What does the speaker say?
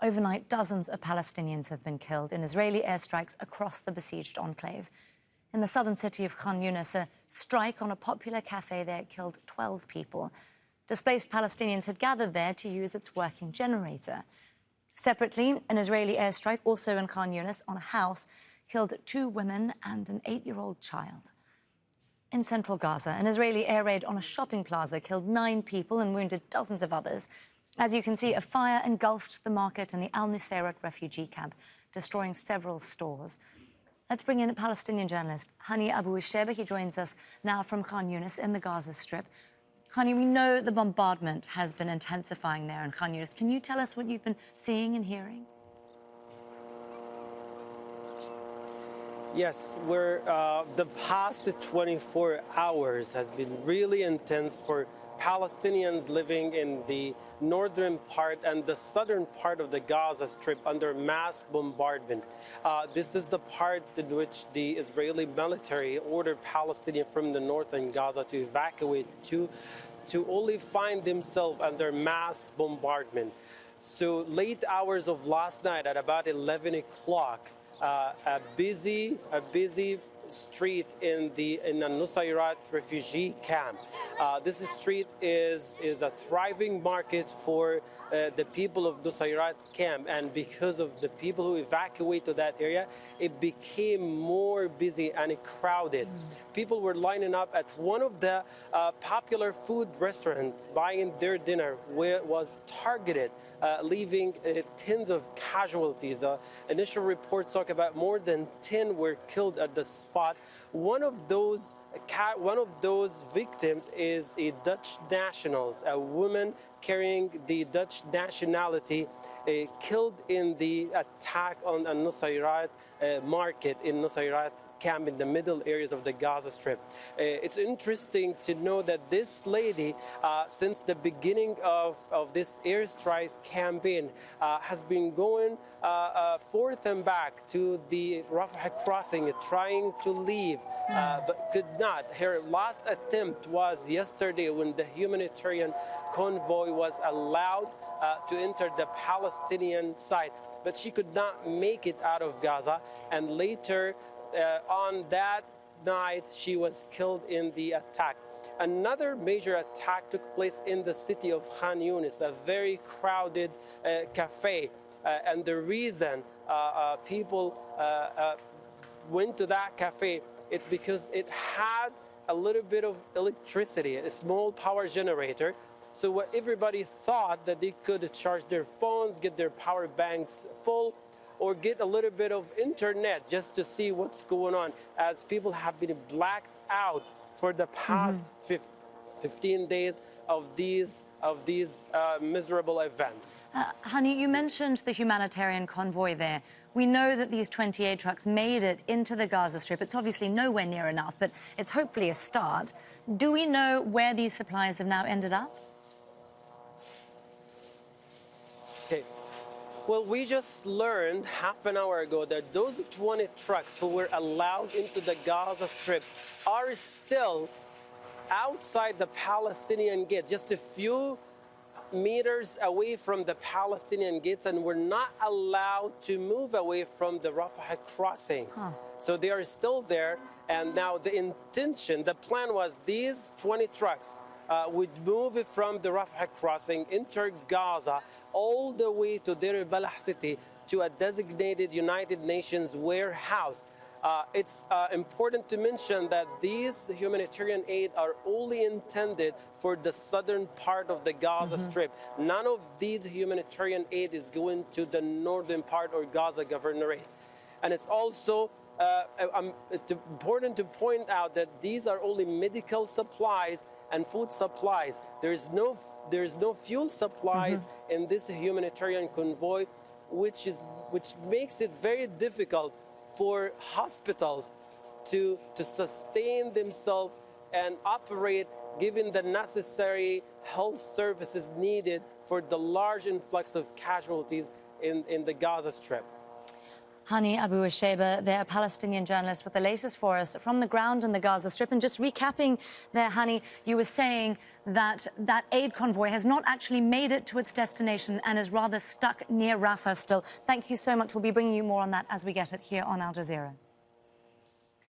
Overnight, dozens of Palestinians have been killed in Israeli airstrikes across the besieged enclave. In the southern city of Khan Younis, a strike on a popular cafe there killed 12 people. Displaced Palestinians had gathered there to use its working generator. Separately, an Israeli airstrike, also in Khan Younis, on a house, killed 2 women and an 8-year-old child. In central Gaza, an Israeli air raid on a shopping plaza killed 9 people and wounded dozens of others. As you can see, a fire engulfed the market and the Al-Nusayrat refugee camp, destroying several stores. Let's bring in a Palestinian journalist, Hani Abu Isheba. He joins us now from Khan Younis in the Gaza Strip. Hani, we know the bombardment has been intensifying there in Khan Younis. Can you tell us what you've been seeing and hearing? Yes, the past 24 hours has been really intense for Palestinians living in the northern part and the southern part of the Gaza Strip under mass bombardment. This is the part in which the Israeli military ordered Palestinians from the northern Gaza to evacuate to only find themselves under mass bombardment. So late hours of last night at about 11 o'clock, a busy street in the Nusayrat refugee camp. This street is a thriving market for the people of Nusayrat camp, and because of the people who evacuate to that area, it became more busy and crowded. People were lining up at one of the popular food restaurants buying their dinner, where it was targeted, leaving tens of casualties. Initial reports talk about more than 10 were killed at the spot. One of those victims is a Dutch national, a woman carrying the Dutch nationality, killed in the attack on a Nusayrat market in Nusayrat camp in the middle areas of the Gaza Strip. It's interesting to know that this lady, since the beginning of this airstrike campaign, has been going forth and back to the Rafah crossing, trying to leave, but could not. Her last attempt was yesterday when the humanitarian convoy was allowed to enter the Palestinian side, but she could not make it out of Gaza, and later on that night, she was killed in the attack. Another major attack took place in the city of Khan Younis, a very crowded cafe. And the reason people went to that cafe, it's because it had a little bit of electricity, a small power generator. So what everybody thought that they could charge their phones, get their power banks full, or get a little bit of internet just to see what's going on, as people have been blacked out for the past 15 days of these miserable events. Hani, you mentioned the humanitarian convoy there. We know that these 28 trucks made it into the Gaza Strip. It's obviously nowhere near enough, but it's hopefully a start. Do we know where these supplies have now ended up? Okay. Well, we just learned half an hour ago that those 20 trucks who were allowed into the Gaza Strip are still outside the Palestinian gate, just a few meters away from the Palestinian gates, and were not allowed to move away from the Rafah crossing. So they are still there, and now the plan was these 20 trucks would move from the Rafah crossing, enter Gaza, all the way to Deir al-Balah city, to a designated United Nations warehouse. It's important to mention that these humanitarian aid are only intended for the southern part of the Gaza Strip. None of these humanitarian aid is going to the northern part or Gaza Governorate. And it's also important to point out that these are only medical supplies and food supplies. There's no fuel supplies in this humanitarian convoy, which makes it very difficult for hospitals to sustain themselves and operate, given the necessary health services needed for the large influx of casualties in the Gaza Strip. Hani Abu Isheba, they're a Palestinian journalist with the latest for us from the ground in the Gaza Strip. And just recapping there, Hani, you were saying that that aid convoy has not actually made it to its destination and is rather stuck near Rafah still. Thank you so much. We'll be bringing you more on that as we get it here on Al Jazeera.